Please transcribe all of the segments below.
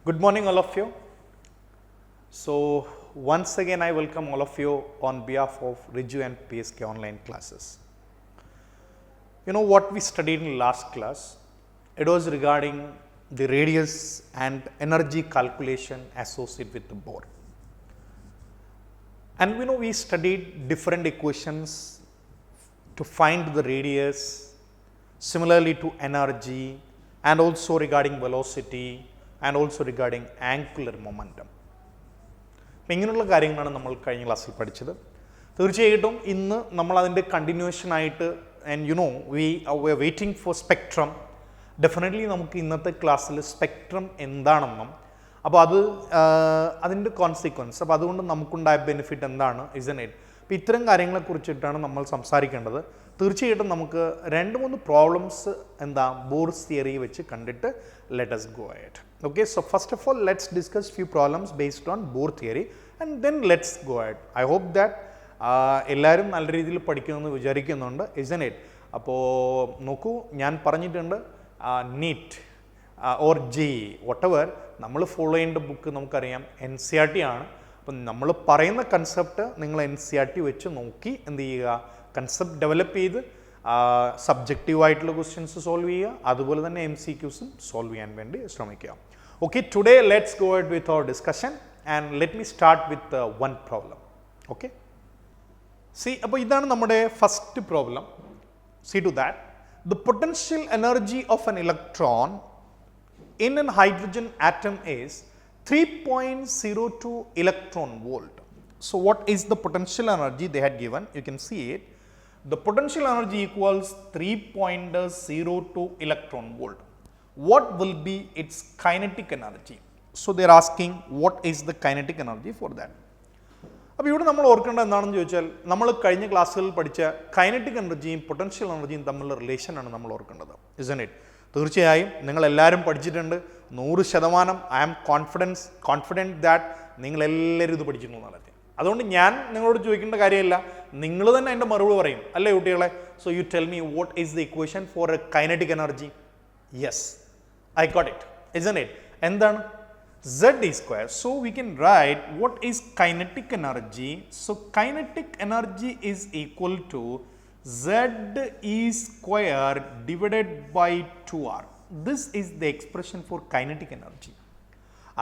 Good morning, all of you. So, once again, I welcome all of you on behalf of Riju and PSK online classes. You know what we studied in last class? It was regarding the radius and energy calculation associated with the bore. And we studied different equations to find the radius, similarly to energy, and also regarding velocity, and also regarding angular momentum. ഇങ്ങനെയുള്ള കാര്യങ്ങളാണ് നമ്മൾ കഴിഞ്ഞ ക്ലാസ്സിൽ പഠിച്ചത്. തീർച്ചയായിട്ടും ഇന്ന് നമ്മൾ അതിൻ്റെ കണ്ടിന്യൂഷൻ ആയിട്ട് and we are waiting for spectrum. Definitely നമുക്ക് ഇന്നത്തെ ക്ലാസ്സിൽ സ്പെക്ട്രം എന്താണെന്നും അപ്പോൾ അതിൻ്റെ കോൺസിക്വൻസ്, അപ്പോൾ അതുകൊണ്ട് നമുക്കുണ്ടായ ബെനിഫിറ്റ് എന്താണ്, ഇസന്റ് ഇറ്റ്. അപ്പോൾ ഇത്തരം കാര്യങ്ങളെക്കുറിച്ചിട്ടാണ് നമ്മൾ സംസാരിക്കേണ്ടത്. തീർച്ചയായിട്ടും നമുക്ക് 2-3 പ്രോബ്ലംസ് ബോർസ് തിയറി വെച്ച് കണ്ടിട്ട് let us go ahead. Okay, so first of all, let's discuss few problems based on Bohr theory and then let's go ahead. I hope that എല്ലാവരും നല്ല രീതിയിൽ പഠിക്കുമെന്ന് വിചാരിക്കുന്നുണ്ട്, isn't it? അപ്പോൾ നോക്കൂ, ഞാൻ പറഞ്ഞിട്ടുണ്ട് നീറ്റ് ഓർ ജി whatever നമ്മൾ follow ചെയ്യേണ്ട ബുക്ക് നമുക്കറിയാം NCERT ആണ്. അപ്പം നമ്മൾ പറയുന്ന കൺസെപ്റ്റ് നിങ്ങൾ NCERT വെച്ച് നോക്കി എന്ത് ചെയ്യുക, കൺസെപ്റ്റ് ഡെവലപ്പ് ചെയ്ത് സബ്ജക്റ്റീവായിട്ടുള്ള ക്വസ്റ്റ്യൻസ് സോൾവ് ചെയ്യുക, അതുപോലെ തന്നെ MCQസും സോൾവ് ചെയ്യാൻ വേണ്ടി ശ്രമിക്കുക. Okay, today let's go ahead with our discussion and let me start with one problem. Okay, see, അപ്പോൾ ഇതാണ് നമ്മുടെ first problem. See to that, the potential energy of an electron in an hydrogen atom is 3.02 electron volt. So what is the potential energy they had given? You can see it. The potential energy equals 3.02 electron volt. What will be its kinetic energy? So they are asking what is the kinetic energy for that. അപ്പോൾ ഇവിടെ നമ്മൾ ഓർക്കേണ്ടത് എന്താണെന്ന് ചോദിച്ചാൽ, നമ്മൾ കഴിഞ്ഞ ക്ലാസ്സുകളിൽ പഠിച്ച കൈനറ്റിക് എനർജിയും പൊട്ടൻഷ്യൽ എനർജിയും തമ്മിലുള്ള റിലേഷനാണ് നമ്മൾ ഓർക്കേണ്ടത്, ഇസന്റ് ഇറ്റ്. തീർച്ചയായും നിങ്ങൾ എല്ലാവരും പഠിച്ചിട്ടുണ്ട്, 100% ഐ ആം കോൺഫിഡൻറ്റ് ദാറ്റ് നിങ്ങളെല്ലാവരും ഇത് പഠിച്ചിട്ടുണ്ടെന്നാണ്. അതുകൊണ്ട് ഞാൻ നിങ്ങളോട് ചോദിക്കേണ്ട കാര്യമില്ല, നിങ്ങൾ തന്നെ അതിൻ്റെ മറുപടി പറയും, അല്ലേ കുട്ടികളെ? So you tell me what is the equation for a kinetic energy. Yes, I got it, isn't it? എന്താണ്? Z is square. So we can write what is kinetic energy. So kinetic energy is equal to Z E square divided by 2R. This is the expression for kinetic energy.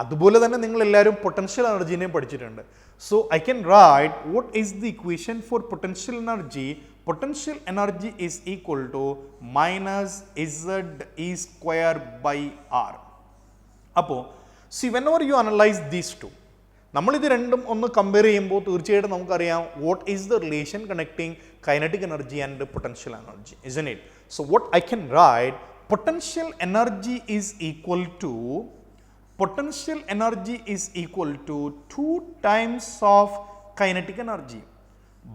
അതുപോലെ തന്നെ നിങ്ങൾ എല്ലാവരും potential എനർജിനെ പഠിച്ചിട്ടുണ്ട്. So I can write what is the equation for potential energy. Potential energy is equal to minus Z E square by R. അപ്പോൾ see, whenever you analyze these two, നമ്മളിത് രണ്ടും ഒന്ന് compare ചെയ്യുമ്പോൾ തീർച്ചയായിട്ടും നമുക്കറിയാം what is the relation connecting kinetic energy and potential energy, isn't it? So what I can write, potential energy is equal to 2 times of kinetic energy.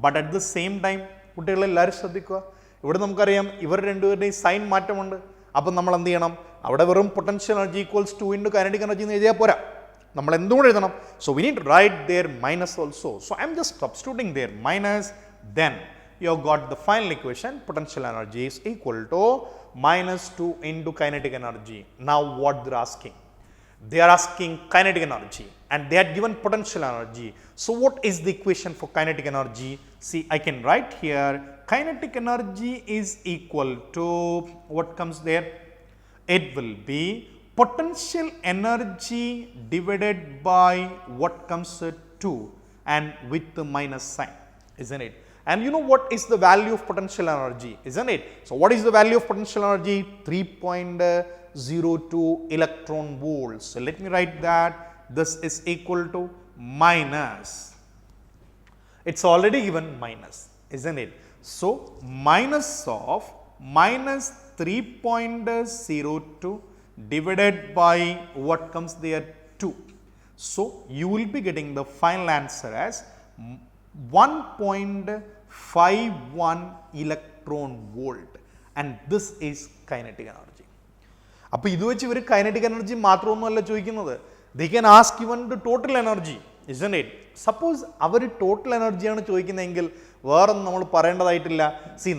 But at the same time, കുട്ടികളെല്ലാവരും ശ്രദ്ധിക്കുക, ഇവിടെ നമുക്കറിയാം ഇവർ രണ്ടുപേരുടെയും sign മാറ്റമുണ്ട്. അപ്പം നമ്മൾ എന്ത് ചെയ്യണം, അവിടെ വെറും potential energy equals 2 into kinetic energy എന്ന് എഴുതിയാൽ പോരാ, നമ്മൾ എന്തുകൊണ്ട് എഴുതണം? So we need to write there minus also. So I M just substituting there minus, then you have got the final equation, potential energy is equal to minus 2 into kinetic energy. Now what they are asking? They are asking kinetic energy and they had given potential energy. So what is the equation for kinetic energy? See, I can write here kinetic energy is equal to what comes there? It will be potential energy divided by what comes 2 and with the minus sign, isn't it? And you know what is the value of potential energy, isn't it? So what is the value of potential energy? 3.02 electron volts. So let me write that this is equal to minus, it's already given minus, isn't it? So minus of minus 3.02 divided by what comes there, 2. So you will be getting the final answer as 1.51 electron volt, and this is kinetic energy. അപ്പോൾ ഇത് വെച്ച് ഇവർ kinetic energy മാത്രമൊന്നുമല്ല ചോദിക്കുന്നത്, they can ask even the total energy, isn't it? Suppose അവർ total എനർജിയാണ് ചോദിക്കുന്നതെങ്കിൽ വേറൊന്നും നമ്മൾ പറയേണ്ടതായിട്ടില്ല.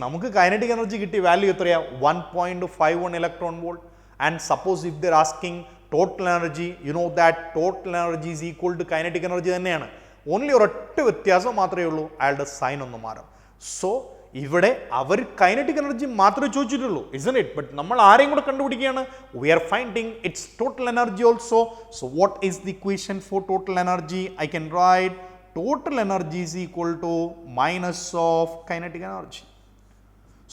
നമുക്ക് കൈനറ്റിക് എനർജി കിട്ടിയ വാല്യൂ എത്രയാ? 1.51 electron volt. And suppose if they are asking total energy, you know that total energy is equal to kinetic energy തന്നെയാണ്. Only ഒരൊറ്റ വ്യത്യാസം മാത്രമേ ഉള്ളൂ, അയാളുടെ സൈൻ ഒന്ന് മാറും. സോ ഇവിടെ അവർ കൈനറ്റിക് എനർജി മാത്രമേ ചോദിച്ചിട്ടുള്ളൂ, ഇസ്ന്റ് ഇറ്റ്? ബട്ട് നമ്മൾ ആരെയും കൂടെ കണ്ടുപിടിക്കുകയാണ്. We are finding its total energy also. So what is the equation for total energy? I can write total energy is equal to minus of kinetic energy.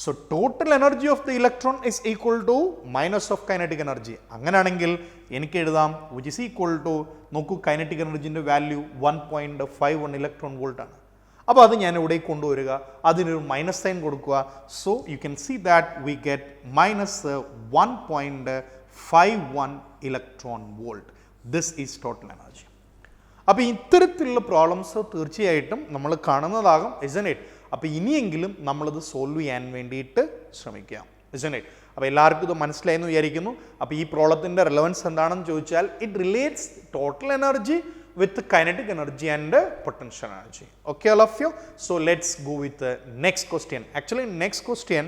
So total energy of the electron is equal to minus of kinetic energy. അങ്ങനെയാണെങ്കിൽ എനിക്ക് എഴുതാം which is equal to, നോക്കൂ kinetic energy ന്റെ value 1.51 electron volt ആണ്. അപ്പോൾ അത് ഞാൻ ഇവിടെ കൊണ്ടുവരിക, അതിനൊരു മൈനസ് സൈൻ കൊടുക്കുക. So you can see that we get minus 1.51 electron volt. This is total energy. അപ്പോൾ ഇത്തരത്തിലുള്ള പ്രോബ്ലംസ് തീർച്ചയായിട്ടും നമ്മൾ കാണുന്നതാകും, ഇസ്ന്റ് ഇറ്റ്? അപ്പോൾ ഇനിയെങ്കിലും നമ്മളിത് സോൾവ് ചെയ്യാൻ വേണ്ടിയിട്ട് ശ്രമിക്കാം, ഇസ്ന്റ് ഇറ്റ്? അപ്പോൾ എല്ലാവർക്കും ഇത് മനസ്സിലായെന്ന് വിചാരിക്കുന്നു. അപ്പോൾ ഈ പ്രോബ്ലത്തിൻ്റെ റിലവൻസ് എന്താണെന്ന് ചോദിച്ചാൽ it relates total energy with kinetic energy and potential energy. Okay, all of you? So let's go with the next question. Actually, next question,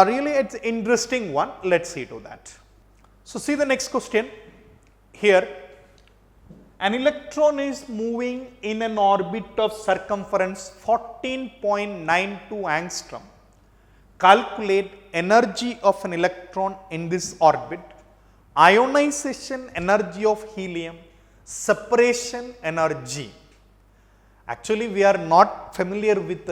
really it's interesting one. Let's see to that. So see the next question here. An electron is moving in an orbit of circumference 14.92 angstrom. Calculate energy of an electron in this orbit, ionization energy of helium, separation energy. Actually, we are not familiar with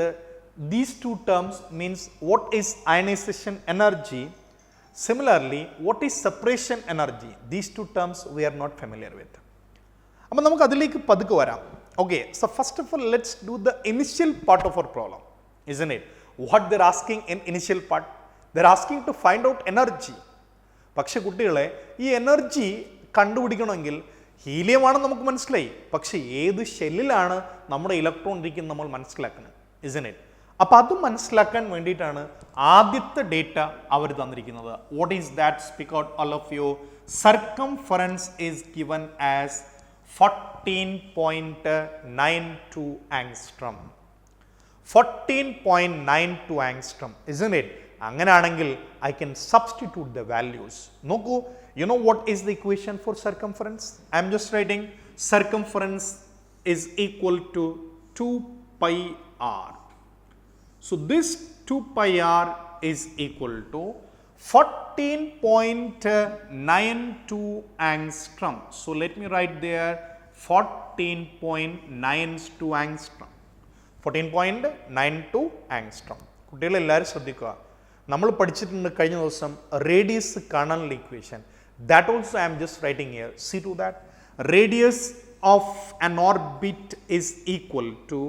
these two terms, means what is ionization energy? Similarly, what is separation energy? These two terms we are not familiar with. അപ്പോൾ നമുക്ക് അതിലേക്ക് പതുക്കെ വരാം. Okay, so first of all, let's do the initial part of our problem, isn't it? What they're asking in initial part? They're asking to find out energy. പക്ഷെ കുട്ടികളെ, ഈ energy കണ്ടുപിടിക്കണമെങ്കിൽ ഹീലിയമാണെന്ന് നമുക്ക് മനസ്സിലായി, പക്ഷേ ഏത് ഷെല്ലിലാണ് നമ്മുടെ ഇലക്ട്രോൺ ഇരിക്കുന്നത് നമ്മൾ മനസ്സിലാക്കണം, ഇസ്ന്റ് ഇറ്റ്? അപ്പോൾ അത് മനസ്സിലാക്കാൻ വേണ്ടിയിട്ടാണ് ആദ്യത്തെ ഡേറ്റ അവർ തന്നിരിക്കുന്നത്. What is that? Speak out all of you. Circumference is given as 14.92 angstrom. 14.92 angstrom, isn't it? അങ്ങനെയാണെങ്കിൽ I can substitute the values. നോക്കൂ, you know what is the equation for circumference? I am just writing circumference is equal to 2 pi r. So this 2 pi r is equal to 14.92 angstrom. So let me write there 14.92 angstrom. 14.92 angstrom. കുട്ടികൾ എല്ലാവരും ശ്രദ്ധിക്കുക, നമ്മൾ പഠിച്ചിട്ടുണ്ട് കഴിഞ്ഞ ദിവസം radius കാണാനുള്ള equation. That also I am just writing here. See to that. Radius of an orbit is equal to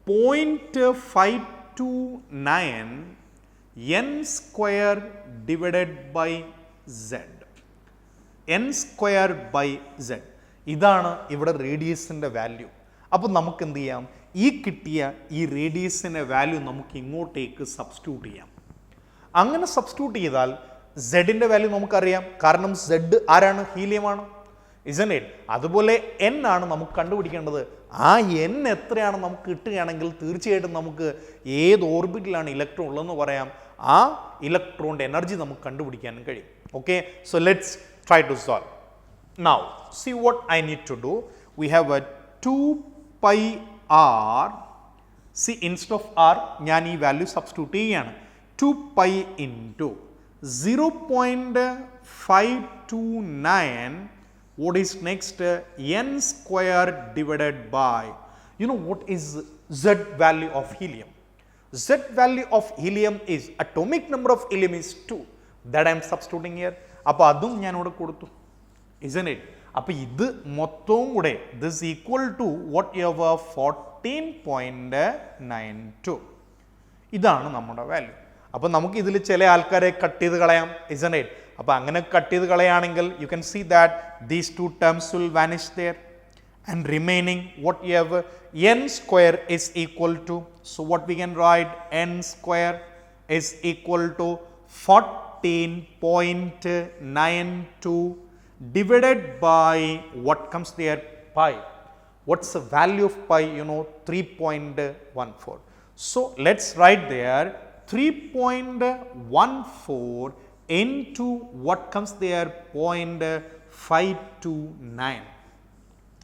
0.529 n square divided by z. n square by z. ഇതാണ് ഇവിടെ റേഡിയസിൻ്റെ വാല്യൂ. അപ്പോൾ നമുക്ക് എന്ത് ചെയ്യാം? ഈ കിട്ടിയ ഈ റേഡിയസിൻ്റെ വാല്യൂ നമുക്ക് ഇങ്ങോട്ടേക്ക് സബ്സ്റ്റിറ്റ്യൂട്ട് ചെയ്യാം. അങ്ങനെ സബ്സ്റ്റിറ്റ്യൂട്ട് ചെയ്താൽ സെഡിൻ്റെ വാല്യൂ നമുക്കറിയാം, കാരണം സെഡ് ആരാണ്? ഹീലിയമാണ്, ഇസ്ന്റ് ഇറ്റ്? അതുപോലെ എൻ ആണ് നമുക്ക് കണ്ടുപിടിക്കേണ്ടത്. ആ എൻ എത്രയാണ് നമുക്ക് കിട്ടുകയാണെങ്കിൽ തീർച്ചയായിട്ടും നമുക്ക് ഏത് ഓർബിറ്റിലാണ് ഇലക്ട്രോൺ ഉള്ളതെന്ന് പറയാം. ആ ഇലക്ട്രോണിൻ്റെ എനർജി നമുക്ക് കണ്ടുപിടിക്കാൻ കഴിയും. Okay, so let's try to solve. Now see what I need to do. We have a 2 pi r. See instead of r ഞാൻ ഈ വാല്യൂ സബ്സ്റ്റിറ്റ്യൂട്ട് ചെയ്യുകയാണ്. 2 pi into 0.529, what is next? N square divided by, you know what is Z value of helium? Z value of helium is, atomic number of helium is 2. That I am substituting here. അപ്പോൾ അതും ഞാൻ ഇവിടെ കൊടുത്തു, isn't it? അപ്പോൾ ഇത് മൊത്തവും കൂടെ this equal to whatever 14.92. ഇതാണ് നമ്മുടെ വാല്യൂ. അപ്പോൾ നമുക്ക് ഇതിൽ ചില ആൾക്കാരെ കട്ട് ചെയ്ത് കളയാം, isn't it? അപ്പോൾ അങ്ങനെ കട്ട് ചെയ്ത് കളയാണെങ്കിൽ you can see that these two terms will vanish there and remaining whatever n square is equal to, so what we can write, n square is equal to 14.92 divided by what comes there, pi. What's the value of pi? You know, 3.14. So let's write there 3.14 into what comes there, 0.529,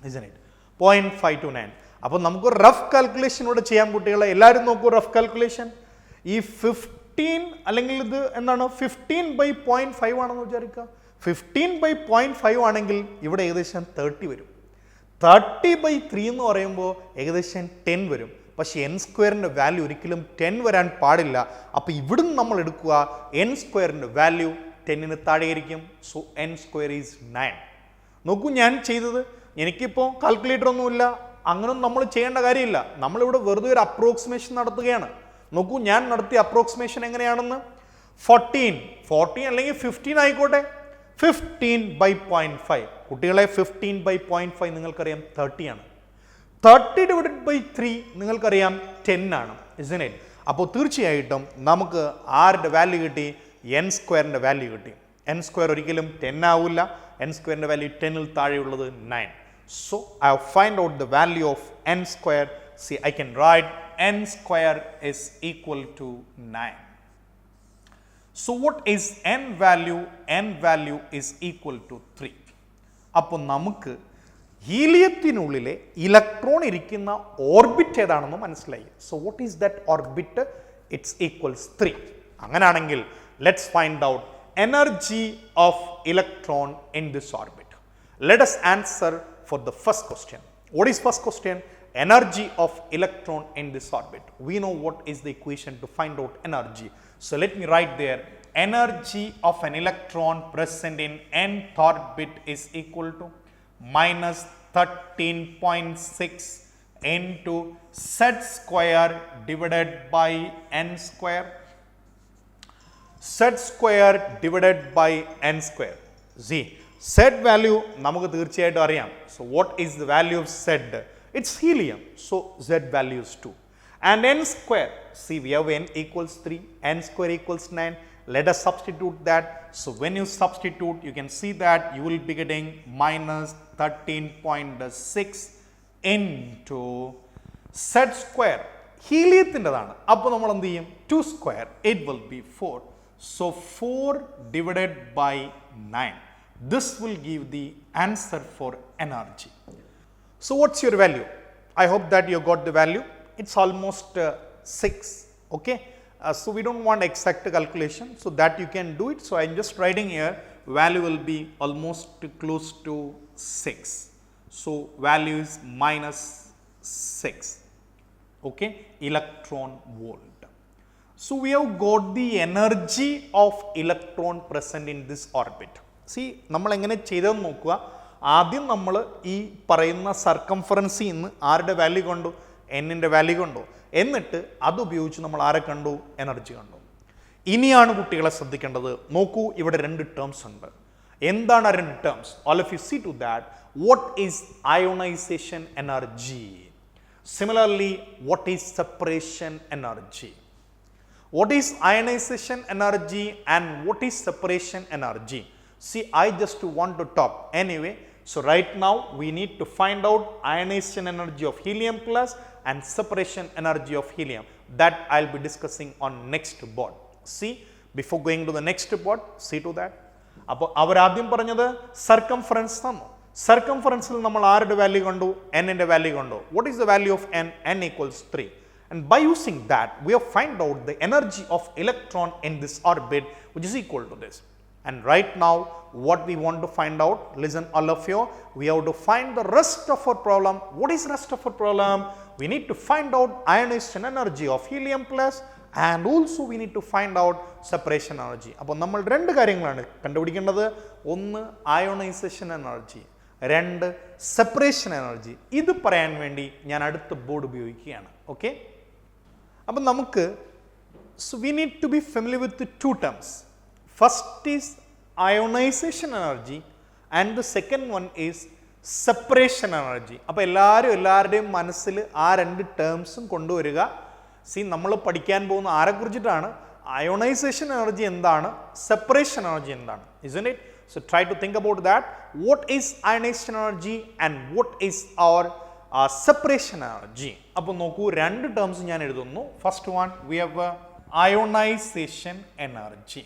isn't it? 0.529. അപ്പോൾ നമുക്ക് rough calculation ഇവിടെ ചെയ്യാൻ കുട്ടികളെ. എല്ലാവരും നോക്കൂ rough calculation. ഈ 15 അല്ലെങ്കിൽ ഇത് എന്താണ് 15/0.5 ആണെന്ന് വിചാരിക്കുക. 15/0.5 ആണെങ്കിൽ ഇവിടെ ഏകദേശം 30 വരും. 30/3 എന്ന് പറയുമ്പോൾ ഏകദേശം 10 വരും. പക്ഷേ n സ്ക്വയറിൻ്റെ വാല്യൂ ഒരിക്കലും 10 വരാൻ പാടില്ല. അപ്പോൾ ഇവിടുന്ന് നമ്മൾ എടുക്കുക n സ്ക്വയറിൻ്റെ വാല്യൂ 10ന് താഴെയായിരിക്കും. So n square is 9. നോക്കൂ ഞാൻ ചെയ്തത്, എനിക്കിപ്പോൾ കാൽക്കുലേറ്റർ ഒന്നുമില്ല, അങ്ങനൊന്നും നമ്മൾ ചെയ്യേണ്ട കാര്യമില്ല. നമ്മളിവിടെ വെറുതെ ഒരു അപ്രോക്സിമേഷൻ നടത്തുകയാണ്. നോക്കൂ ഞാൻ നടത്തിയ അപ്രോക്സിമേഷൻ എങ്ങനെയാണെന്ന്. 14 അല്ലെങ്കിൽ 15 ആയിക്കോട്ടെ. 15/0.5 കുട്ടികളെ 15/0.5 നിങ്ങൾക്കറിയാം 30 ആണ്. 30/3 നിങ്ങൾക്കറിയാം 10 ആണ്, isn't it? അപ്പോൾ തീർച്ചയായിട്ടും നമുക്ക് ആരുടെ വാല്യൂ കിട്ടി? n സ്ക്വയറിൻ്റെ വാല്യൂ കിട്ടി. n സ്ക്വയർ ഒരിക്കലും 10 ആവില്ല. n സ്ക്വയറിൻ്റെ വാല്യൂ 10ൽ താഴെയുള്ളത് 9. So I have find out the value of n square. See, I can write n square is equal to 9. So what is n value? n value is equal to 3. അപ്പോൾ നമുക്ക് ഹീലിയത്തിനുള്ളിലെ electron ഇരിക്കുന്ന orbit ഏതാണെന്ന് മനസ്സിലായി. So what is that orbit? It's equals 3. അങ്ങനെയാണെങ്കിൽ let's find out energy of electron in this orbit. Let us answer for the first question. What is first question? Energy of electron in this orbit. We know what is the equation to find out energy. So let me write there. Energy of an electron present in nth orbit is equal to minus 13.6 into z square divided by n square. Z square divided by n square. Z. Z value നമുക്ക് തീർച്ചയായിട്ടും അറിയാം. So what is the value of Z? It's helium. So Z value is 2. And n square. See, we have n equals 3. N square equals 9. Let us substitute that. So when you substitute, you can see that you will be getting minus 13.6 into Z square. ഹീലിയത്തിൻ്റെതാണ്. അപ്പോൾ നമ്മൾ എന്ത് ചെയ്യും? 2 square. It will be 4. So 4 divided by 9. This will give the answer for energy. So what's your value? I hope that you got the value. It's almost 6. Okay. So we don't want exact calculation, so that you can do it. So I'm just writing here, value will be almost close to 6. So value is minus 6. Okay. Electron volt. So we have got the energy of electron present in this orbit. C നമ്മൾ എങ്ങനെ ചെയ്തതെന്ന് നോക്കുക. ആദ്യം നമ്മൾ ഈ പറയുന്ന സർക്കംഫറൻസിൽ നിന്ന് ആരുടെ വാല്യൂ കണ്ടു? എന്നിൻ്റെ വാല്യൂ കണ്ടു. എന്നിട്ട് അതുപയോഗിച്ച് നമ്മൾ ആരെ കണ്ടു? എനർജി കണ്ടു. ഇനിയാണ് കുട്ടികളെ ശ്രദ്ധിക്കേണ്ടത്. നോക്കൂ, ഇവിടെ 2 ടേംസ് ഉണ്ട്. എന്താണ് ആ 2 terms? All of you see to that. What is ionization energy? Similarly what is separation energy? What is ionization energy and what is separation energy? See, I just want to talk anyway. So right now we need to find out ionization energy of helium plus and separation energy of helium. That I'll be discussing on next board. See, before going to the next board, see to that. അപ്പോൾ അവർ ആദ്യം പറഞ്ഞത് circumference തന്നു. സർക്കംഫറൻസിൽ നമ്മൾ ആരുടെ value കണ്ടു? എന്നിൻ്റെ value കണ്ടു. What is the value of n? n equals 3. And by using that, we have find out the energy of electron in this orbit, which is equal to this. And right now, what we want to find out, listen all of you, we have to find the rest of our problem. What is rest of our problem? We need to find out ionization energy of helium plus, and also we need to find out separation energy. അപ്പോൾ നമ്മൾ 2 കാര്യങ്ങളാണ് കണ്ടുപിടിക്കേണ്ടത്. ഒന്ന് ionisation energy, 2 separation energy. ഇത് പറയാൻ വേണ്ടി ഞാൻ അടുത്ത ബോർഡ് ഉപയോഗിക്കുകയാണ്. ഓക്കെ. അപ്പം നമുക്ക് we need to be familiar with the 2 terms. First is ionization energy and the second one is separation energy. അപ്പോൾ എല്ലാവരുടെയും മനസ്സിൽ ആ 2 ടേംസും കൊണ്ടുവരിക. സി നമ്മൾ പഠിക്കാൻ പോകുന്ന ആരെക്കുറിച്ചിട്ടാണ്? അയോണൈസേഷൻ എനർജി എന്താണ്, സെപ്പറേഷൻ എനർജി എന്താണ്, isn't it? So try to think about that. What is ionization energy and what is our separation energy? അപ്പോൾ നോക്കൂ, 2 ടേംസ് ഞാൻ എഴുതുന്നു. First one we have ionization energy.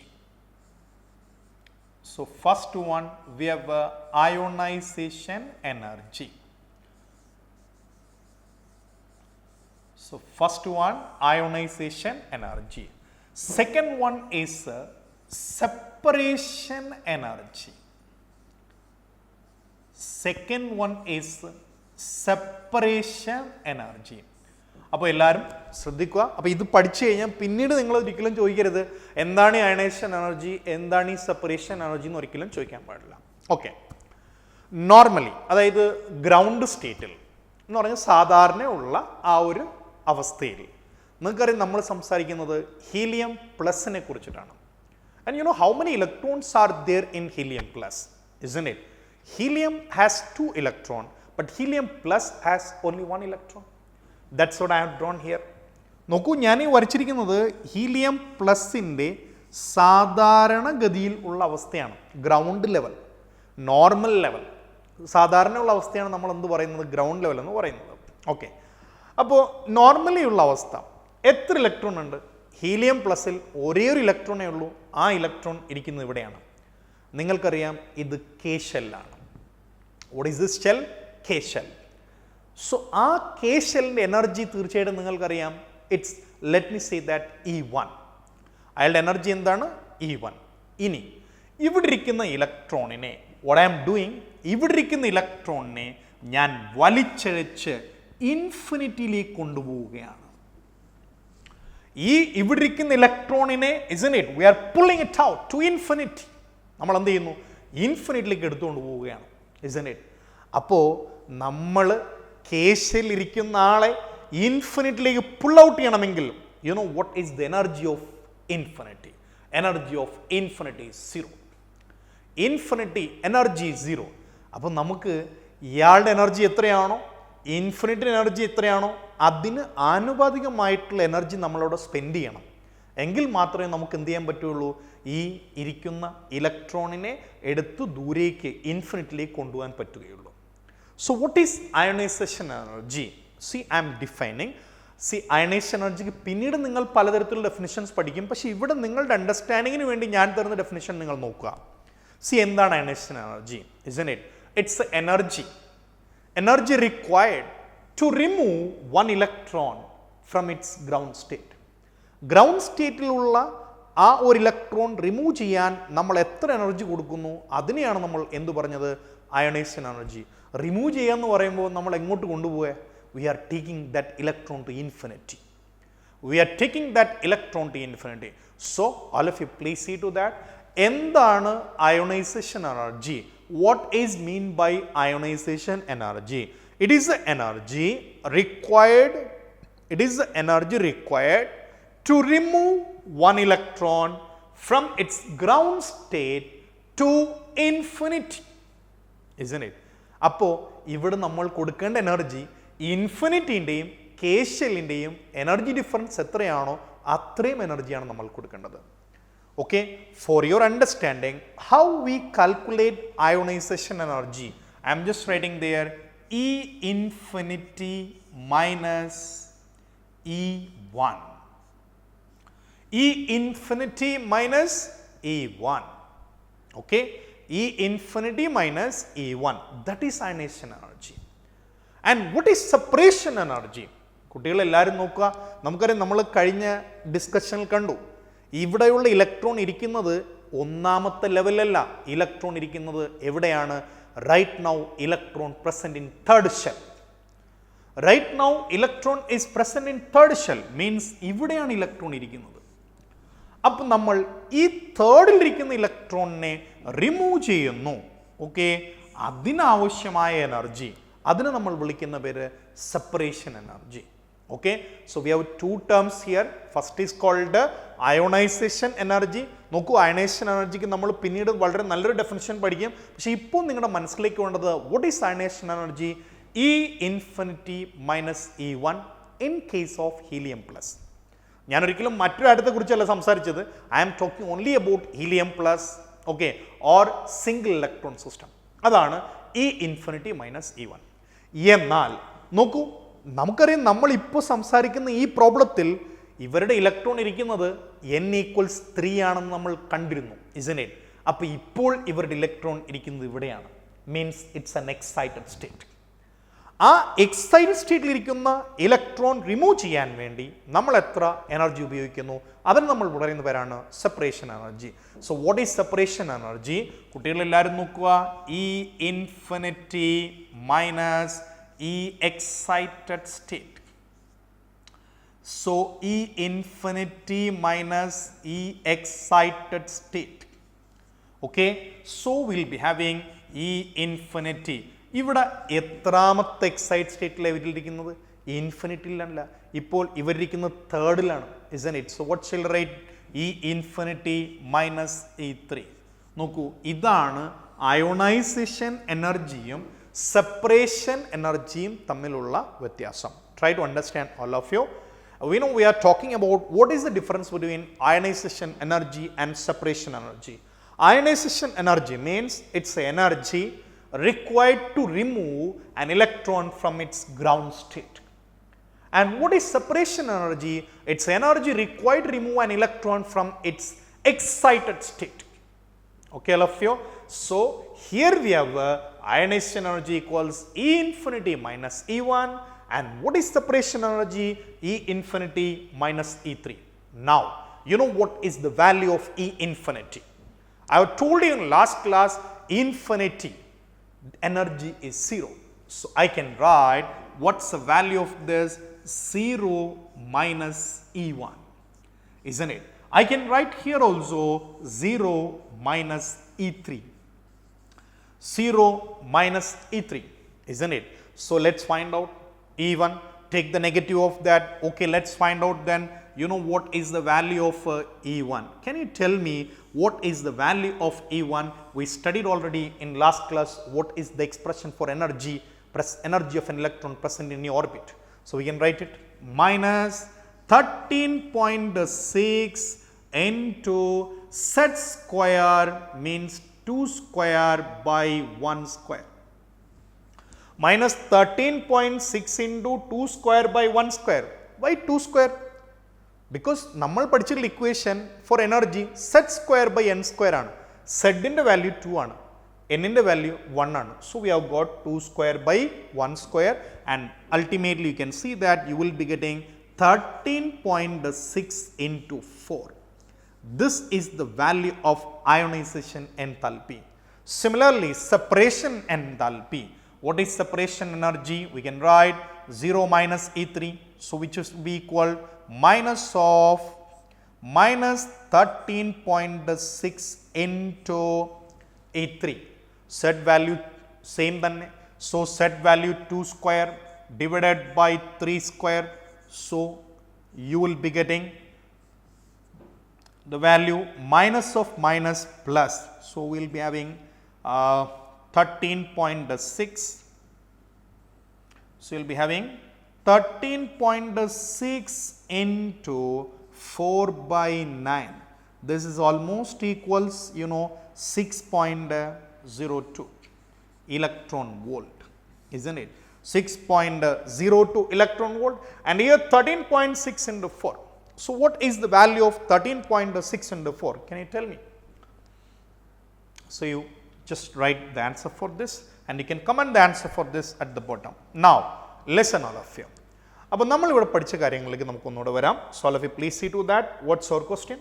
So first one, we have ionization energy. So first one, ionization energy. Second one is separation energy. Second one is separation energy. അപ്പോൾ എല്ലാവരും ശ്രദ്ധിക്കുക. അപ്പോൾ ഇത് പഠിച്ചു കഴിഞ്ഞാൽ പിന്നീട് നിങ്ങൾ ഒരിക്കലും ചോദിക്കരുത് എന്താണ് ഈ അയണൈസേഷൻ എനർജി, എന്താണ് ഈ സെപ്പറേഷൻ എനർജി എന്ന് ഒരിക്കലും ചോദിക്കാൻ പാടില്ല. ഓക്കെ, നോർമലി അതായത് ഗ്രൗണ്ട് സ്റ്റേറ്റിൽ എന്ന് പറഞ്ഞാൽ സാധാരണയുള്ള ആ ഒരു അവസ്ഥയിൽ നിങ്ങൾക്കറിയാം നമ്മൾ സംസാരിക്കുന്നത് ഹീലിയം പ്ലസിനെ കുറിച്ചിട്ടാണ്. And you know how many electrons are there in helium plus, isn't it? Helium has 2 electrons, but helium plus has only 1 electron. That's what I have drawn here. നോക്കൂ, ഞാൻ ഈ വരച്ചിരിക്കുന്നത് ഹീലിയം പ്ലസിൻ്റെ സാധാരണഗതിയിൽ ഉള്ള അവസ്ഥയാണ്. ഗ്രൗണ്ട് ലെവൽ, നോർമൽ ലെവൽ, സാധാരണയുള്ള അവസ്ഥയാണ് നമ്മൾ എന്ത് പറയുന്നത്, ഗ്രൗണ്ട് ലെവൽ എന്ന് പറയുന്നത്. ഓക്കെ, അപ്പോൾ നോർമലി ഉള്ള അവസ്ഥ എത്ര ഇലക്ട്രോൺ ഉണ്ട്? ഹീലിയം പ്ലസിൽ ഒരേ ഒരു ഇലക്ട്രോണേ ഉള്ളൂ. ആ ഇലക്ട്രോൺ ഇരിക്കുന്നത് ഇവിടെയാണ്. നിങ്ങൾക്കറിയാം ഇത് കെ ഷെല്ലാണ്. What is this shell? K shell. So ആ കെ ഷെല്ലിൻ്റെ എനർജി തീർച്ചയായിട്ടും നിങ്ങൾക്കറിയാം. It's, let me say that E1. അയാളുടെ എനർജി എന്താണ്? E1. ഇനി ഇവിടെ ഇരിക്കുന്ന ഇലക്ട്രോണിനെ, വാട്ട് ഐ ആം ഡൂയിങ്, ഇവിടെ ഇരിക്കുന്ന ഇലക്ട്രോണിനെ ഞാൻ വലിച്ചഴച്ച് ഇൻഫിനിറ്റിയിലേക്ക് കൊണ്ടുപോവുകയാണ്. ഈ ഇവിടെ ഇരിക്കുന്ന ഇലക്ട്രോണിനെ, isn't it, we are pulling it out to infinity. നമ്മൾ എന്ത് ചെയ്യുന്നു? ഇൻഫിനിറ്റിലേക്ക് എടുത്തുകൊണ്ട് പോവുകയാണ്, isn't it? അപ്പോൾ നമ്മൾ കേസിലിരിക്കുന്ന ആളെ ഇൻഫിനിറ്റിലേക്ക് പുൾ ഔട്ട് ചെയ്യണമെങ്കിൽ you know what is the energy of infinity? Energy of infinity is 0. Infinity energy 0. അപ്പോൾ നമുക്ക് ഇയാളുടെ എനർജി എത്രയാണോ, ഇൻഫിനിറ്റി എനർജി എത്രയാണോ, അതിന് ആനുപാതികമായിട്ടുള്ള എനർജി നമ്മളവിടെ സ്പെൻഡ് ചെയ്യണം. എങ്കിൽ മാത്രമേ നമുക്ക് എന്ത് ചെയ്യാൻ പറ്റുള്ളൂ, ഈ ഇരിക്കുന്ന ഇലക്ട്രോണിനെ എടുത്ത് ദൂരേക്ക് ഇൻഫിനിറ്റിലേക്ക് കൊണ്ടുപോകാൻ പറ്റുകയുള്ളൂ. So what is ionisation energy? See I'm defining. See ionisation എനർജിക്ക് പിന്നീട് നിങ്ങൾ പലതരത്തിലുള്ള ഡെഫിനിഷൻസ് പഠിക്കും. പക്ഷേ ഇവിടെ നിങ്ങളുടെ അണ്ടർസ്റ്റാൻഡിങ്ങിന് വേണ്ടി ഞാൻ തരുന്ന ഡെഫിനിഷൻ നിങ്ങൾ നോക്കുക. സി എന്താണ് ionization energy? isn't it? It's energy. Energy required to remove one electron from its ground state. Ground സ്റ്റേറ്റിലുള്ള ആ ഒരു ഇലക്ട്രോൺ റിമൂവ് ചെയ്യാൻ നമ്മൾ എത്ര എനർജി കൊടുക്കുന്നു അതിനെയാണ് നമ്മൾ എന്ത് പറഞ്ഞത്? Ionization energy. റിമൂവ് ചെയ്യാന്ന് പറയുമ്പോൾ നമ്മൾ എങ്ങോട്ട് കൊണ്ടുപോവുക? We are taking that electron to infinity. We are taking that electron to infinity. So all of you please see to that. എന്താണ് ionisation energy? What is mean by ionisation energy? It is energy required, it is energy required to remove one electron from its ground state to infinity, isn't it? അപ്പോൾ ഇവിടെ നമ്മൾ കൊടുക്കേണ്ട energy ഇൻഫിനിറ്റിൻ്റെയും K ഷെല്ലിൻ്റെയും energy difference എത്രയാണോ അത്രയും എനർജിയാണ് നമ്മൾ കൊടുക്കേണ്ടത്. Okay, for your understanding how we calculate ionization energy, I M just writing there E infinity minus E1. E infinity minus E1. Okay, E infinity minus E1, that is ionization energy. And what is separation energy? കുട്ടികൾ എല്ലാവരും നോക്കുക. നമുക്കറിയാം, നമ്മൾ കഴിഞ്ഞ ഡിസ്കഷനിൽ കണ്ടു ഇവിടെയുള്ള electron ഇരിക്കുന്നത് ഒന്നാമത്തെ ലെവലല്ല. ഇലക്ട്രോൺ ഇരിക്കുന്നത് എവിടെയാണ്? Right now electron present in third shell. Right now electron is present in third shell, means ഇവിടെയാണ് ഇലക്ട്രോൺ ഇരിക്കുന്നത്. അപ്പം നമ്മൾ ഈ തേർഡിലിരിക്കുന്ന ഇലക്ട്രോണിനെ റിമൂവ് ചെയ്യുന്നു. ഓക്കെ, അതിനാവശ്യമായ എനർജി, അതിനെ നമ്മൾ വിളിക്കുന്ന പേര് separation energy. Okay, so we have 2 terms here. First is called ionization energy. നോക്കൂ, അയണൈസേഷൻ എനർജിക്ക് നമ്മൾ പിന്നീട് വളരെ നല്ലൊരു ഡെഫിനിഷൻ പഠിക്കും. പക്ഷേ ഇപ്പോൾ നിങ്ങളുടെ മനസ്സിലേക്ക് വേണ്ടത് what is ionisation energy? E infinity minus E1 in case of helium plus. ഞാൻ ഒരിക്കലും മറ്റൊരു ആറ്റത്തെക്കുറിച്ചല്ല സംസാരിച്ചത്. I am talking only about helium plus, okay, or single electron system. അതാണ് E infinity minus E1. എന്നാൽ നോക്കൂ, നമുക്കറിയാം നമ്മൾ ഇപ്പോൾ സംസാരിക്കുന്ന ഈ പ്രോബ്ലത്തിൽ ഇവരുടെ ഇലക്ട്രോൺ ഇരിക്കുന്നത് n = 3 ആണെന്ന് നമ്മൾ കണ്ടിരുന്നു, isn't it? അപ്പോൾ ഇപ്പോൾ ഇവരുടെ ഇലക്ട്രോൺ ഇരിക്കുന്നത് ഇവിടെയാണ്. Means it's an excited state. ആ എക്സൈറ്റഡ് സ്റ്റേറ്റിലിരിക്കുന്ന ഇലക്ട്രോൺ റിമൂവ് ചെയ്യാൻ വേണ്ടി നമ്മൾ എത്ര എനർജി ഉപയോഗിക്കുന്നു അതിന് നമ്മൾ പറയുന്ന പേരാണ് separation energy. So what is separation energy? കുട്ടികളെല്ലാവരും നോക്കുക. E infinity minus E excited state. So E infinity minus E excited state. Okay, so we'll be having E infinity. ഇവിടെ എത്രാമത്തെ എക്സൈറ്റ് സ്റ്റേറ്റിലാണ് ഇവരിരിക്കുന്നത്? ഇൻഫിനിറ്റിയിലല്ല, ഇപ്പോൾ ഇവരിരിക്കുന്നത് തേർഡിലാണ്. isn't it? So what shall write? E infinity minus E3. നോക്കൂ, ഇതാണ് ionisation എനർജിയും separation എനർജിയും തമ്മിലുള്ള വ്യത്യാസം. Try to understand all of you. We know we are talking about what is the difference between ionization energy and separation energy. Ionization energy means it's the energy required to remove an electron from its ground state. And what is separation energy? It's energy required to remove an electron from its excited state. Okay, all of you. So here we have ionization energy equals E infinity minus E1. And what is separation energy? E infinity minus E3. Now, you know what is the value of E infinity? I have told you in last class, infinity energy is 0. So I can write what's the value of this? 0 minus E1. Isn't it? I can write here also 0 minus E3. 0 minus E3. Isn't it? So let's find out. E1, take the negative of that. Okay, let's find out then, you know what is the value of E1. Can you tell me what is the value of E1? We studied already in last class what is the expression for energy of an electron present in the orbit. So we can write it minus 13.6 into Z square means 2 square by 1 square. Minus 13.6 into 2 square by 1 square. Why 2 square? Because നമ്മൾ പഠിച്ചിട്ടുള്ള equation for energy Z square by n square ആണ്. Z ന്റെ value 2 ആണ്, n ന്റെ value 1 ആണ്. So we have got 2 square by 1 square and ultimately you can see that you will be getting 13.6 into 4. This is the value of ionization enthalpy. Similarly, separation enthalpy. What is separation energy? We can write 0 minus E3. So which is be equal minus of minus 13.6 into E3. Z value same then. So Z value 2 square divided by 3 square. So you will be getting the value minus of minus plus. So we will be having 13.6. So you will be having 13.6 into 4 by 9. This is almost equals, you know, 6.02 electron volt, isn't it? 6.02 electron volt, and here 13.6 into 4. So what is the value of 13.6 into 4? Can you tell me? So you just write the answer for this and you can comment the answer for this at the bottom. Now, listen all of you. അപ്പോൾ നമ്മൾ ഇവിടെ പഠിച്ച കാര്യങ്ങളിലേക്ക് നമുക്ക് ഒന്നുകൂടെ വരാം. So all of you please see to that. What's our question?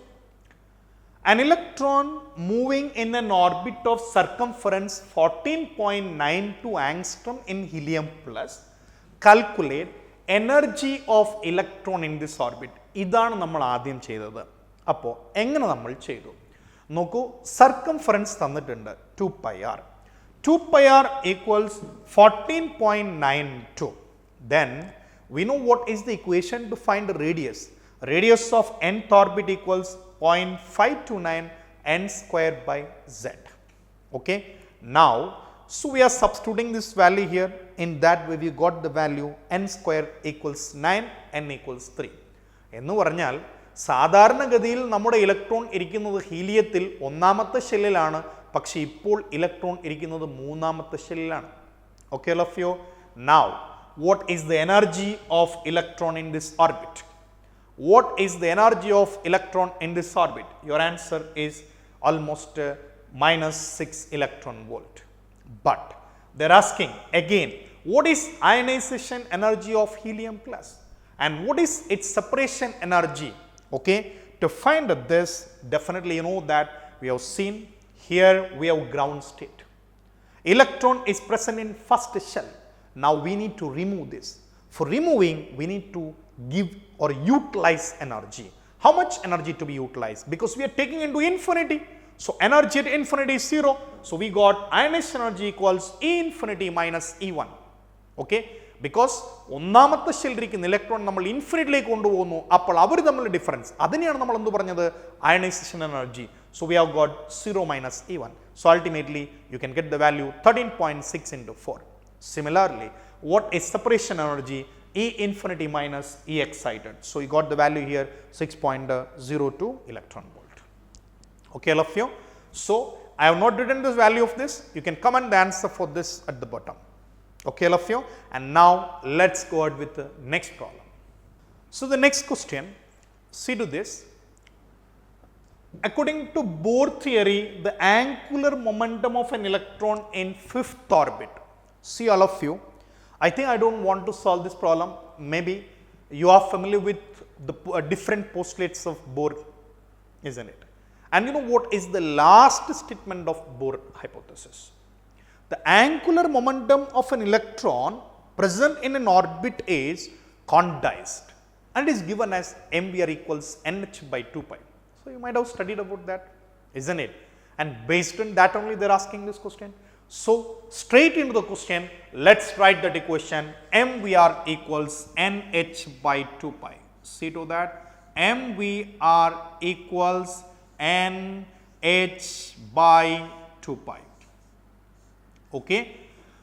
An electron moving in an orbit of circumference 14.92 angstrom in helium plus. Calculate energy of electron in this orbit. ഇതാണ് നമ്മൾ ആദ്യം ചെയ്തത്. അപ്പോൾ എങ്ങനെ നമ്മൾ ചെയ്തു നോക്കൂ. സർക്കംഫറൻസ് തന്നിട്ടുണ്ട് 2 pi r. 2 pi r equals 14.92. Then we know what is the equation to find the radius. Radius of nth orbit equals 0.529 n square by z. Okay. Now, so we are substituting this value here. In that way we got the value n square equals 9, n equals 3. എന്ന് പറഞ്ഞാൽ സാധാരണഗതിയിൽ നമ്മുടെ electron ഇരിക്കുന്നത് ഹീലിയത്തിൽ ഒന്നാമത്തെ ഷെല്ലിലാണ്, പക്ഷേ ഇപ്പോൾ electron ഇരിക്കുന്നത് മൂന്നാമത്തെ ഷെല്ലിലാണ്. Okay all of you. Now, what is the energy of electron in this orbit? What is the energy of electron in this orbit? Your answer is almost minus 6 electron volt. But they are asking again, what is ionization energy of helium plus and what is its separation energy? Okay, to find this, definitely you know that we have seen here we have ground state. Electron is present in first shell. Now we need to remove this. For removing, we need to give or utilize energy. How much energy to be utilized? Because we are taking into infinity. So energy at infinity is 0. So we got ionization energy equals E infinity minus E1. Okay? Because ഒന്നാമത്തെ ഷെല്ലിരിക്കുന്ന electron നമ്മൾ ഇൻഫിനിറ്റിലേക്ക് കൊണ്ടുപോകുന്നു, അപ്പോൾ അവർ തമ്മിലുള്ള difference അതിനെയാണ് നമ്മൾ എന്ത് പറഞ്ഞത്, ionization energy. So we have got 0 minus E1. So ultimately you can get the value 13.6 into 4. Similarly, what is separation energy? E infinity minus E excited. So you got the value here 6.02 electron volt. Okay, all of you. So I have not written the value of this. You can comment the answer for this at the bottom. Okay, all of you. And now let's go ahead with the next problem. So the next question, see to this. According to Bohr theory, the angular momentum of an electron in fifth orbit. See all of you. I think I don't want to solve this problem. Maybe you are familiar with the different postulates of Bohr, isn't it? And you know what is the last statement of Bohr hypothesis? The angular momentum of an electron present in an orbit is quantized and is given as mvr equals nh by 2 pi. So you might have studied about that, isn't it? And based on that only they are asking this question. So straight into the question, let's write that equation mvr equals nh by 2 pi. See to that, mvr equals nh by 2 pi. Okay,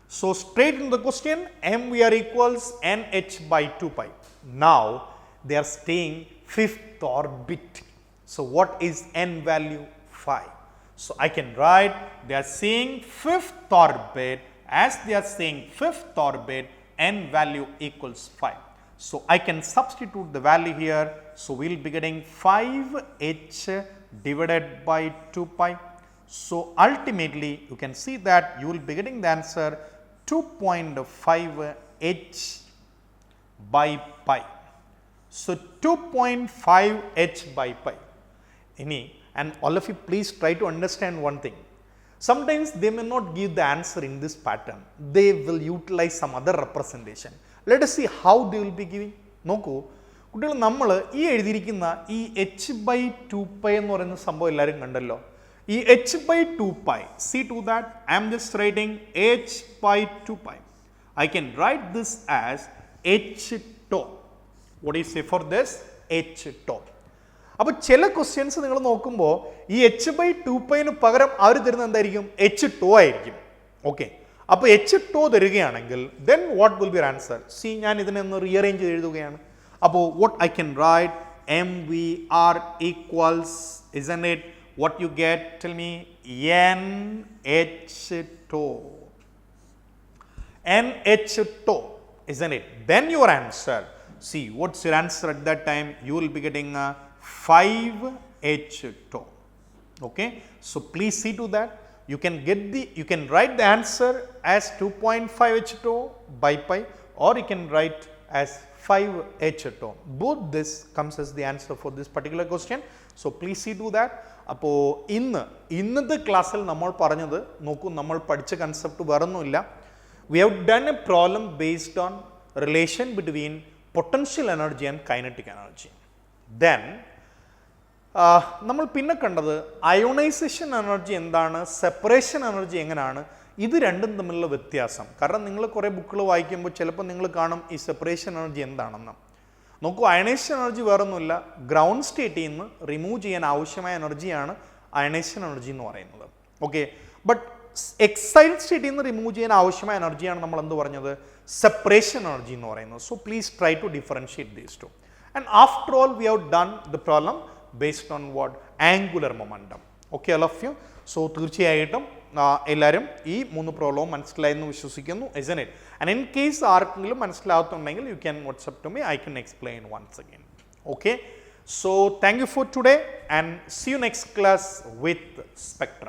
so straight into the question, mvr equals nh by 2 pi. Now they are staying fifth orbit. So what is n value? 5. So I can write they are saying fifth orbit. As they are saying fifth orbit, n value equals 5. So I can substitute the value here. So we will be getting 5h divided by 2 pi. So ultimately you can see that you will be getting the answer 2.5 h by pi. So 2.5 h by pi. And all of you please try to understand one thing. Sometimes they may not give the answer in this pattern. They will utilize some other representation. Let us see how they will be giving. നോക്കൂ കുട്ടികൾ, നമ്മൾ ഈ എഴുതിയിരിക്കുന്ന ഈ h by 2 pi എന്ന് പറയുന്ന സംഭവം എല്ലാവരും കണ്ടല്ലോ. ഈ h by 2 pi, see to that, I am just writing h by 2 pi. I can write this as h tau. What do you say for this? h tau. അപ്പോൾ ചില questions നിങ്ങൾ നോക്കുമ്പോൾ ഈ h by 2 പൈന് പകരം അവർ തരുന്നത് എന്തായിരിക്കും? h tau ആയിരിക്കും. Okay, അപ്പോൾ h tau തരികയാണെങ്കിൽ then what will be your answer? See, ഞാൻ ഇതിനെ ഒന്ന് റീഅറേഞ്ച് ചെയ്ത് എഴുതുകയാണ്. അപ്പോൾ what I can write, mvr equals, isn't it, what you get, tell me, nh tau. nh tau, isn't it? Then your answer, see, what's your answer at that time? You will be getting 5h tau. Okay, so please see to that. You can write the answer as 2.5h tau by pi, or you can write as 5h tau. Both this comes as the answer for this particular question. So please see to that. അപ്പോൾ ഇന്നത്തെ ക്ലാസ്സിൽ നമ്മൾ പറഞ്ഞത് നോക്കൂ, നമ്മൾ പഠിച്ച concept വേറൊന്നുമില്ല. We have done a problem based on relation between potential energy and kinetic energy. Then നമ്മൾ പിന്നെ കണ്ടത് അയോണൈസേഷൻ എനർജി എന്താണ്, സെപ്പറേഷൻ എനർജി എങ്ങനെയാണ്, ഇത് രണ്ടും തമ്മിലുള്ള വ്യത്യാസം. കാരണം നിങ്ങൾ കുറേ ബുക്കുകൾ വായിക്കുമ്പോൾ ചിലപ്പോൾ നിങ്ങൾ കാണും ഈ സെപ്പറേഷൻ എനർജി എന്താണെന്ന്. നോക്കൂ, അയണൈസേഷൻ എനർജി വേറൊന്നുമില്ല, ഗ്രൗണ്ട് സ്റ്റേറ്റിൽ നിന്ന് റിമൂവ് ചെയ്യാൻ ആവശ്യമായ എനർജിയാണ് അയണൈസേഷൻ എനർജി എന്ന് പറയുന്നത്. ഓക്കെ, ബട്ട് എക്സൈറ്റഡ് സ്റ്റേറ്റിൽ നിന്ന് റിമൂവ് ചെയ്യാൻ ആവശ്യമായ എനർജിയാണ് നമ്മൾ എന്ത് പറഞ്ഞത്, സെപ്പറേഷൻ എനർജി എന്ന് പറയുന്നത്. So please try to differentiate these two. And after all we have done the problem based on what? Angular momentum. Okay, all of you. So തീർച്ചയായിട്ടും എല്ലാവരും ഈ 3 പ്രോബ്ലവും മനസ്സിലായെന്ന് വിശ്വസിക്കുന്നു, isn't it? And in case ആർക്കെങ്കിലും മനസ്സിലാവുന്നുണ്ടെങ്കിൽ you can WhatsApp to me, I can explain once again. Okay, so thank you for today and see you next class with spectrum.